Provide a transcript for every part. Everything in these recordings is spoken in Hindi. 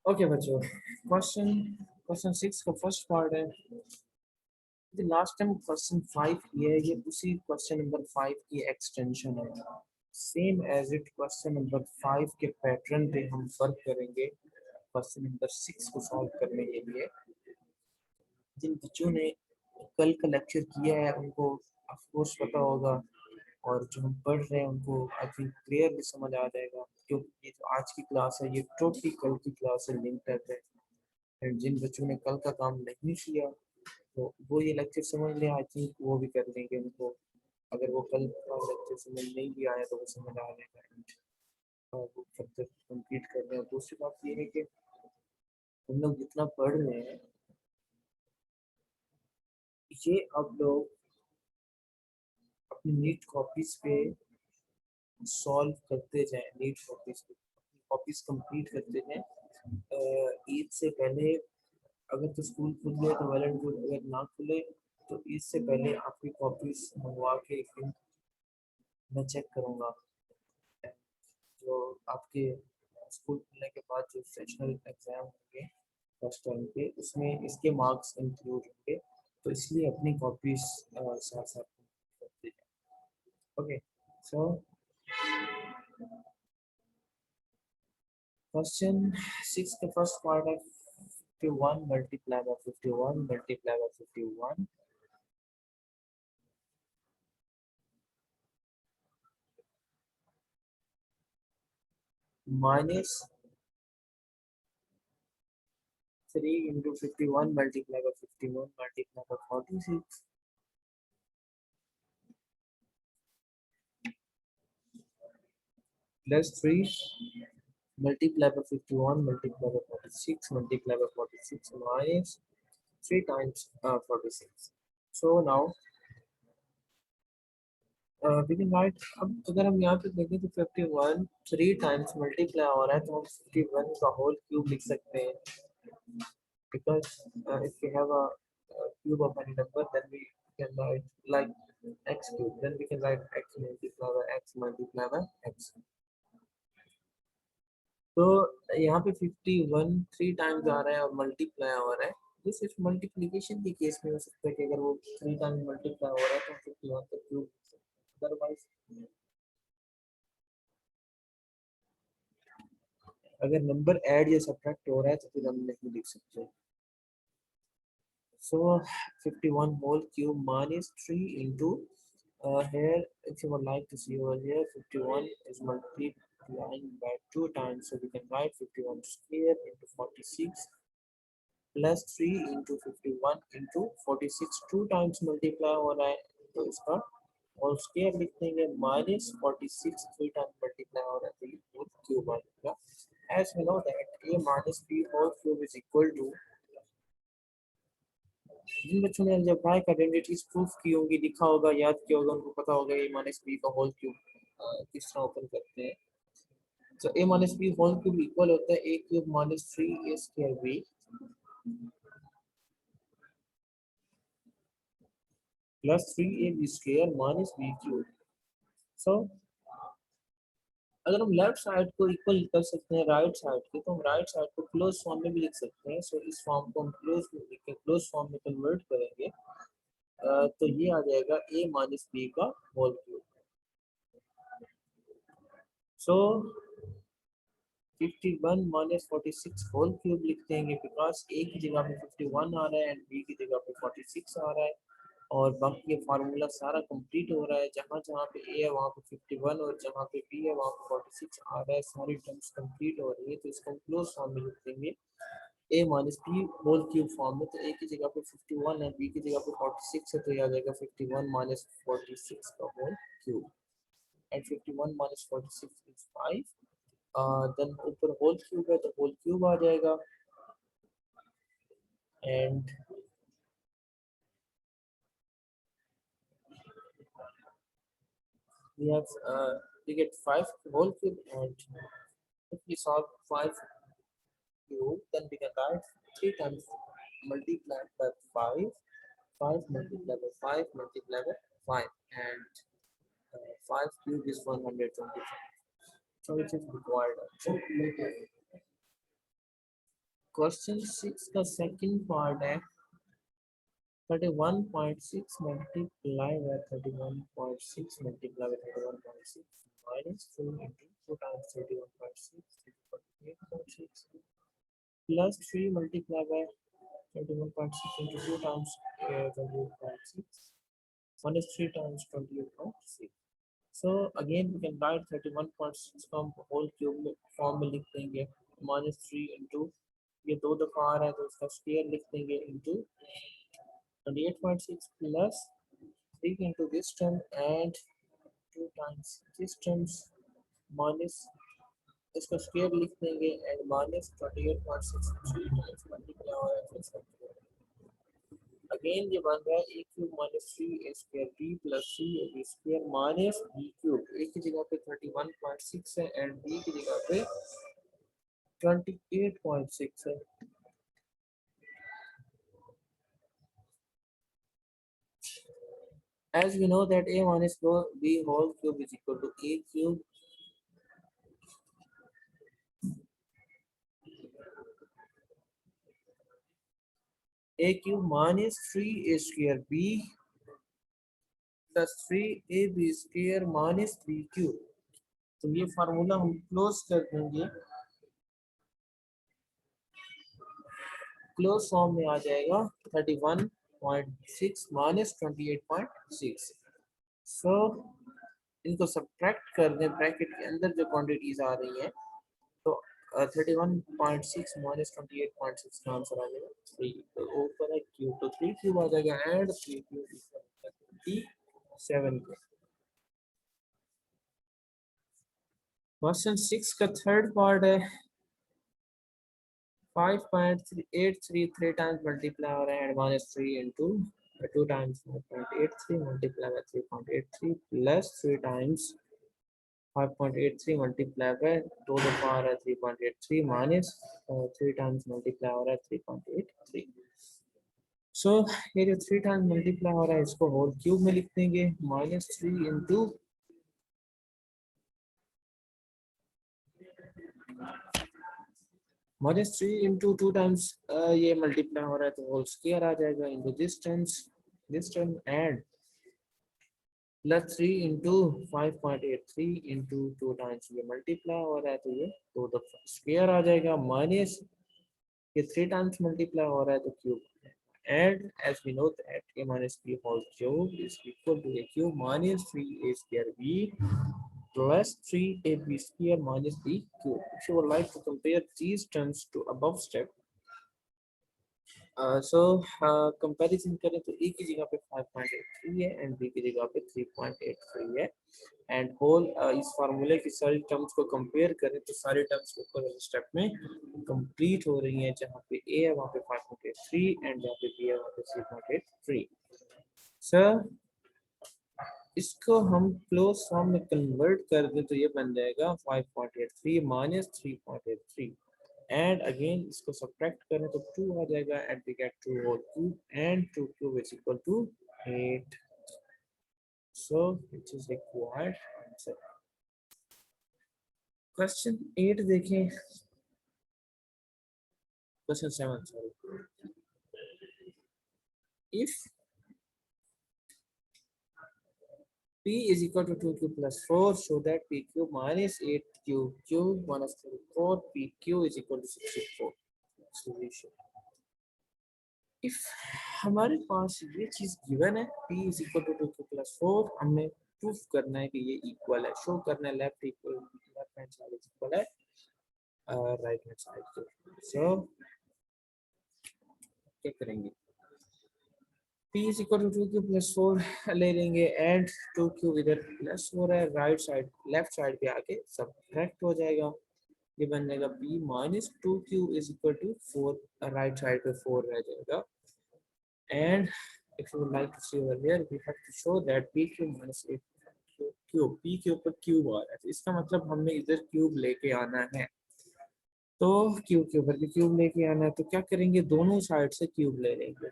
ओके बच्चों, क्वेश्चन क्वेश्चन 6 का फर्स्ट पार्ट है। जो लास्ट टाइम क्वेश्चन 5 किया है, ये उसी क्वेश्चन नंबर 5 की एक्सटेंशन है। Same as it question number 5 के पैटर्न पे हम वर्क करेंगे क्वेश्चन नंबर 6 को सॉल्व करने के लिए। जिन बच्चों ने कल का लेक्चर किया है उनको ऑफ कोर्स पता होगा, और जो हम पढ़ रहे हैं उनको आई थिंक क्लियरली समझ आ जाएगा, क्योंकि ये जो आज की क्लास है ये टोटली कल की क्लास से लिंक्ड है। एंड जिन बच्चों ने कल का काम नहीं किया तो वो ये लेक्चर समझ लें, आई थिंक वो भी कर लेंगे उनको। अगर वो कल का लेक्चर समझ नहीं भी आया तो वो समझ आ जाएगा। वो फर्दर कंप्लीट कर रहे हैं। दूसरी बात ये है कि हम लोग जितना पढ़ रहे हैं ये अब लोग अपनी नीट कॉपीज पे सॉल्व करते जाएं, नीट कॉपीज पे कॉपीज कंप्लीट करते जाएं। ईद से पहले अगर तो स्कूल खुल गया तो वेल एंड गुड, अगर ना खुले तो ईद से पहले आपकी कॉपीज मंगवा के एक दिन मैं चेक करूँगा। जो आपके स्कूल खुलने के बाद जो सेशनल एग्जाम होंगे फर्स्ट टर्म के, उसमें इसके मार्क्स इंक्लूड होंगे, तो इसलिए अपनी कॉपीज साथ साथ करते जाएं। ओके, सो क्वेश्चन 6 का फर्स्ट पार्ट है 51 multiply by 51 multiply by 51 minus 3 into 51 multiplied by 51 multiplied by 46 plus 3 multiplied by 51 multiplied by 46 multiplied by 46 minus 3 times 46. So now we can write, अब अगर हम यहाँ पे देखें तो 51 3 टाइम्स मल्टीप्लाई हो रहा है तो हम 51 का होल क्यूब लिख सकते हैं, because if we have a cube of any number then we can write like x cube, then we can write x multiplied by x multiplied by x. तो यहाँ पे 51 3 टाइम्स आ रहा है और मल्टीप्लाई हो रहा है। ये सिर्फ मल्टीप्लिकेशन के केस में हो सकता है कि अगर वो 3 टाइम्स मल्टीप्लाई हो रहा है तो 51 का क्यूब, अदरवाइज अगर नंबर ऐड या सब्ट्रैक्ट हो रहा है तो फिर हम नहीं लिख सकते। So 51 whole cube minus 3 into here, if you would like to see over here, 51 is multiplying by 2 times, so we can write 51 square into 46 plus 3 into 51 into 46 2 times multiply हो रहा है तो इसका होल स्क्वायर लिख देंगे, माइनस 46 3 टाइम्स मल्टीप्लाई हो रहा है तो ये होल क्यूब आ जाएगा। As we know that a minus b whole cube is equal to, जिन बच्चों ने अलजेब्राइक आइडेंटिटीज प्रूफ की होंगी, लिखा होगा, याद किया होगा, उनको पता होगा ए माइनस बी का होल क्यूब किस तरह ओपन करते हैं। तो a minus b whole cube equal होता है a cube minus 3 a square b plus 3 a b square minus b cube. So अगर हम लेफ्ट साइड को इक्वल कर सकते हैं राइट साइड के, तो हम राइट साइड को क्लोज फॉर्म में भी लिख सकते हैं। सो इस फॉर्म को हम क्लोज फॉर्म में कन्वर्ट करेंगे, तो ये आ जाएगा ए माइनस बी का होल क्यूब। सो 51 माइनस 46 होल क्यूब लिख देंगे, बिकॉज ए की जगह पे 51 आ रहा है एंड बी की जगह पे 46 आ रहा है, और बाकी ये फार्मूला सारा कंप्लीट हो रहा है। जहाँ जहाँ पे ए है वहाँ पे 51 और जहाँ पे बी है वहाँ पे 46 आ रहा है, सारी टर्म्स कंप्लीट हो रही है, तो इसको क्लोज फॉर्म में लिख देंगे a minus b whole cube form में। तो ए की जगह पे 51 है, बी की जगह पे 46 है, तो ये आ जाएगा 51 माइनस 46 का whole cube, and 51 minus 46 is 5। Then ऊपर होल क्यूब है तो होल क्यूब आ जाएगा, and we have we get 5 whole cube, and if we solve 5 cube then we can write 3 times multiplied by 5, 5 multiplied by 5 multiplied by 5, and 5 cube is 125, so it is required option. Question 6 का सेकंड पार्ट है 31.6 multiply by 31.6 multiply by 31.6 minus 2 into 2 times 31.6 8.6 plus 3 multiply by 21.6 into 2 times 28.6 minus 3 times 28.6. So again we can write 31.6 from whole cube form में लिख देंगे -3 into ये दो दफा आ रहा है तो उसका स्क्वायर लिख देंगे into 28.6 plus 3 into this term and 2 times this terms minus इसका स्क्वायर लिख देंगे and minus 28.6 3 times मल्टीप्लाई हो रहा है अगेन ये बन रहा है a cube minus 3a square b plus 3ab square minus b cube a की जगह पे 31.6 है एंड b की जगह पे 28.6 है. As we know that a minus b whole cube is equal to a cube minus 3a square b plus 3ab square minus b cube. तो ये फार्मूला हम क्लोज कर देंगे, क्लोज फॉर्म में आ जाएगा 31.6 माइनस 28.6. सो इनको सब्ट्रैक्ट कर दें, ब्रैकेट के अंदर जो क्वांटिटीज आ रही हैं तो 31.6 माइनस 28.6 का आंसर आ जाएगा 3. तो ऊपर है क्यूब तो 3 क्यूब आ जाएगा एंड 3 क्यूब 27. क्वेश्चन 6 का थर्ड पार्ट है 5.83 3 times multiply हो रहा है minus 3 into 2 times 5.83 multiply by 3.83 plus 3 times 5.83 multiply by 2 दफा आ रहा है 3.83 minus 3 times multiply हो रहा है 3.83. सो ये जो 3 times multiply हो रहा है इसको होल क्यूब में लिख देंगे -3 into -3 into 2 times ये मल्टीप्लाई हो रहा है तो होल स्क्वायर आ जाएगा into this term and plus 3 into 5.83 into 2 times ये मल्टीप्लाई हो रहा है तो ये 2 दफा स्क्वायर आ जाएगा माइनस ये 3 times मल्टीप्लाई हो रहा है तो cube and as we know that a minus b whole cube is equal to a cube minus 3a square b plus 3ab square minus b cube. If you would like to compare these terms to above step, comparison करें तो ए की जगह पे 5.83 है एंड बी की जगह पे 3.83 है एंड होल इस फार्मूले की सारी टर्म्स को कंपेयर करें तो सारे टर्म्स ऊपर वाले स्टेप में कंप्लीट हो रही हैं. जहाँ पे ए है वहाँ पे 5.83 एंड जहाँ पे बी है वहाँ पे 3.83. सर इसको हम क्लोज फॉर्म में कन्वर्ट कर दें तो ये बन जाएगा 5.83 माइनस 3.83 and again इसको subtract करें तो 2 आ जाएगा and we get 2 whole cube and 2 cube is equal to 8. So which is required answer. Question 8 देखें, question 7 sorry. If p is equal to 2q plus 4 so that pq minus 8q cube minus 34 pq is equal to 64. Solution. If हमारे पास ये चीज गिवन है p is equal to 2q plus 4 हमें प्रूफ करना है कि ये इक्वल है, शो करना है लेफ्ट हैंड साइड इक्वल है राइट हैंड साइड के. सो क्या करेंगे, p is equal to 2q plus 4 ले लेंगे एंड 2q इधर प्लस हो रहा है राइट साइड लेफ्ट साइड पे आके सब्ट्रैक्ट हो जाएगा. ये बन जाएगा p minus 2q is equal to 4 right side पे 4 रह जाएगा. And if you would like to see over here, we have to show that pq minus 8q p के ऊपर क्यूब आ रहा है तो इसका मतलब हमें इधर क्यूब लेके आना है. तो क्यूब के ऊपर भी क्यूब लेके आना है तो क्या करेंगे, दोनों साइड से क्यूब ले लेंगे.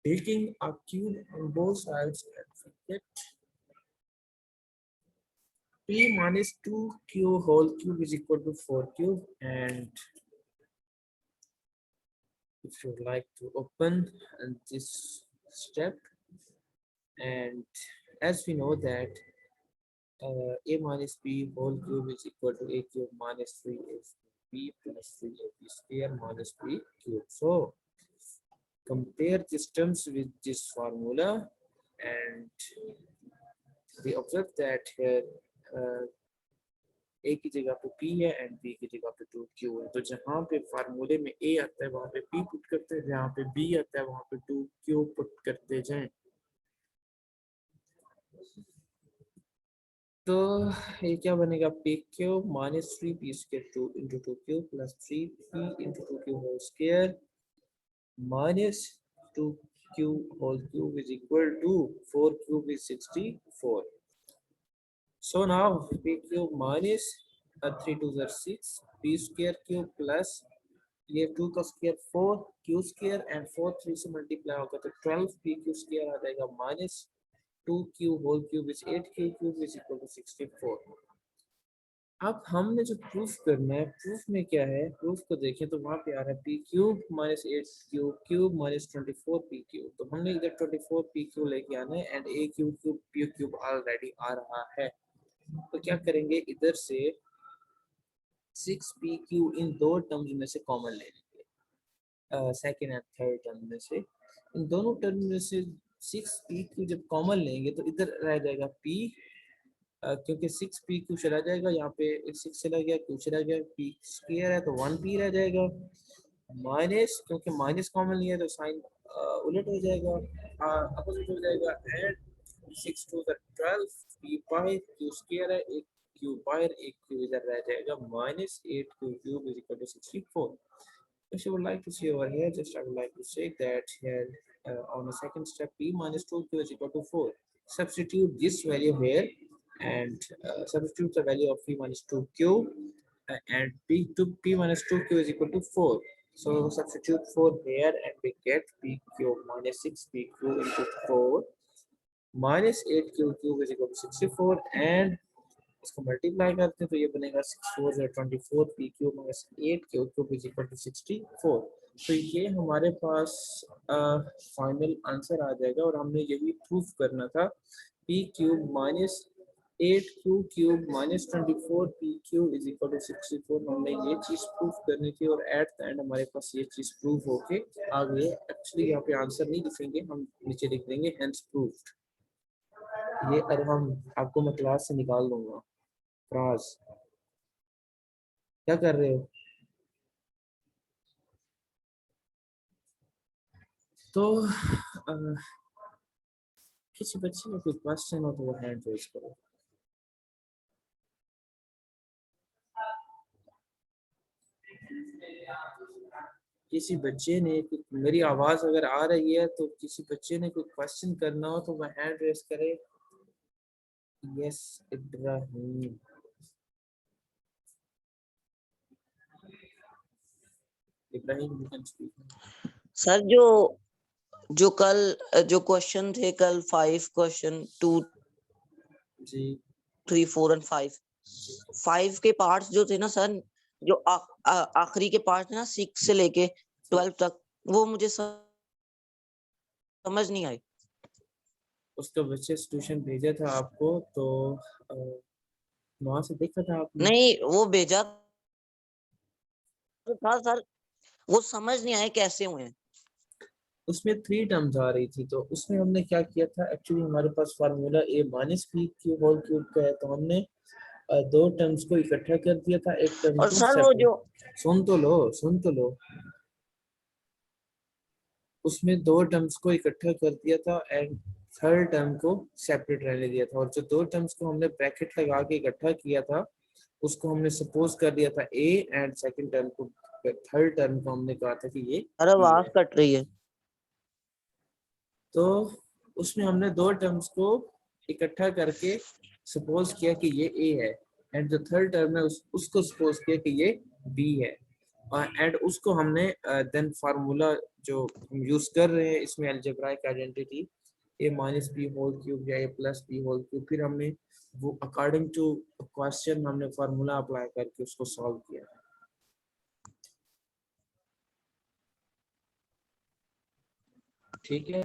Taking a cube on both sides and we get p minus 2q whole cube is equal to 4 cube. And if you like to open this step, and as we know that a minus b whole cube is equal to a cube minus 3ab plus 3ab square minus b cube. So compare these terms with this formula, and we observe that here a की जगह पे p है एंड b की जगह पे 2q है. तो जहाँ पे फार्मूले में a आता है वहाँ पे p पुट करते हैं, जहाँ पे b आता है वहाँ पे 2q पुट करते जाएं. तो ये क्या बनेगा, p cube minus 3p square 2 into 2q plus 3p into 2q whole square minus 2q whole cube is equal to 4 cube is 64. So now p cube minus 3 2 are 6 p square cube plus ये 2 का स्क्वायर 4 q स्क्वायर एंड 4 3 से मल्टीप्लाई होगा तो 12 p q स्क्वायर आ जाएगा minus 2q whole cube is 8q cube is equal to 64. अब हमने जो प्रूफ करना है, प्रूफ में क्या है, प्रूफ को देखें तो वहां पे आ रहा है p cube minus 8q cube minus 24p cube. तो हमने इधर 24p क्यूब लेके आना है and a cube cube p cube already आ रहा है. तो क्या करेंगे, इधर से 6p क्यूब इन दो टर्म्स में से कॉमन ले लेंगे, सेकेंड एंड थर्ड टर्म में से. इन दोनों टर्म में से 6p क्यूब जब कॉमन लेंगे तो इधर रह जाएगा p, क्योंकि 6p क्यू चला जाएगा, यहाँ पे 6 चला गया, क्यू चला गया, p स्क्वायर है तो 1p रह जाएगा. माइनस, क्योंकि माइनस कॉमन लिया तो साइन उलट हो जाएगा, अपोजिट हो जाएगा. एंड 6 2 12 p पाई क्यू स्क्वायर है, एक क्यू बाहर एक क्यू इधर रह जाएगा, minus 8q cube is equal to 64. If you would like to see over here, just I would like to say that here on the second step p minus 2q is equal to 4. Substitute this value here and substitute the value of p minus 2q and p minus 2q is equal to 4. So substitute 4 here and we get pq minus 6pq into 4 minus 8q cube is equal to 64. and इसको मल्टीप्लाई करते हैं तो ये बनेगा 6 4 24 p cube minus 8 q cube is equal to 64. तो ये हमारे पास फाइनल आंसर आ जाएगा और हमने यही प्रूफ करना था. p cube minus 8q cube minus 24 p cube is equal to 64. हमने ये चीज प्रूफ करनी थी और एट द एंड हमारे पास ये चीज प्रूफ होके आ गई. एक्चुअली यहाँ पे आंसर नहीं लिखेंगे, हम नीचे लिख देंगे हेंस प्रूव्ड. ये अब हम आपको मैं क्लास से निकाल दूंगा. फ्राज क्या कर रहे हो? तो किसी बच्चे में कोई क्वेश्चन हो तो वो हैंड रेज करो. किसी बच्चे ने, मेरी आवाज अगर आ रही है तो किसी बच्चे ने कोई क्वेश्चन करना हो तो वह हैंड रेज करे. Yes Ibrahim. Ibrahim you can speak. Sir जो कल जो क्वेश्चन थे कल 5 क्वेश्चन 2 जी 3 4 एंड 5 के पार्ट्स जो थे ना सर, जो आखिरी के पार्ट थे ना 6 से लेके 12 तक, वो मुझे समझ नहीं आई. उसका बच्चे ट्यूशन भेजा था आपको तो वहां से देखा था आपने? नहीं, वो भेजा तो था सर, वो समझ नहीं आए कैसे हुए. उसमें 3 टर्म्स आ रही थी तो उसमें हमने क्या किया था, एक्चुअली हमारे पास formula a minus p cube whole cube का है तो हमने दो टर्म्स को इकट्ठा कर दिया था, एक टर्म और को सर वो जो सुन तो लो उसमें दो टर्म्स को इकट्ठा कर दिया था एंड थर्ड टर्म को सेपरेट रहने दिया था. और जो दो टर्म्स को हमने ब्रैकेट लगा के इकट्ठा किया था उसको हमने सपोज कर दिया था a एंड सेकंड टर्म को, थर्ड टर्म को हमने कहा था कि ये अरे आवाज कट रही है. तो उसमें हमने दो टर्म्स को इकट्ठा करके सपोज किया कि ये a है एंड जो थर्ड टर्म है उसको सपोज किया कि ये b है. एंड उसको हमने देन फार्मूला जो हम यूज कर रहे हैं इसमें अलजेब्राइक आइडेंटिटी ए माइनस बी होल क्यूब या ए प्लस बी होल क्यूब, फिर हमने वो अकॉर्डिंग टू क्वेश्चन हमने फार्मूला अप्लाई करके उसको सॉल्व किया। ठीक है,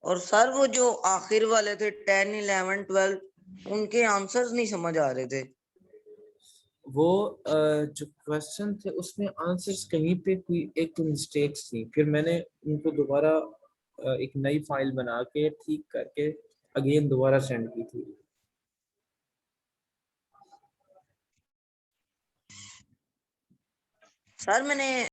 और सर वो जो आखिर वाले थे 10, 11, 12 उनके आंसर्स नहीं समझ आ रहे थे। वो जो क्वेश्चन थे उसमें आंसर्स कहीं पे कोई एक तो मिस्टेक्स थी, फिर मैंने उनको दोबारा एक नई फाइल बना के ठीक करके अगेन दोबारा सेंड की थी। सर मैंने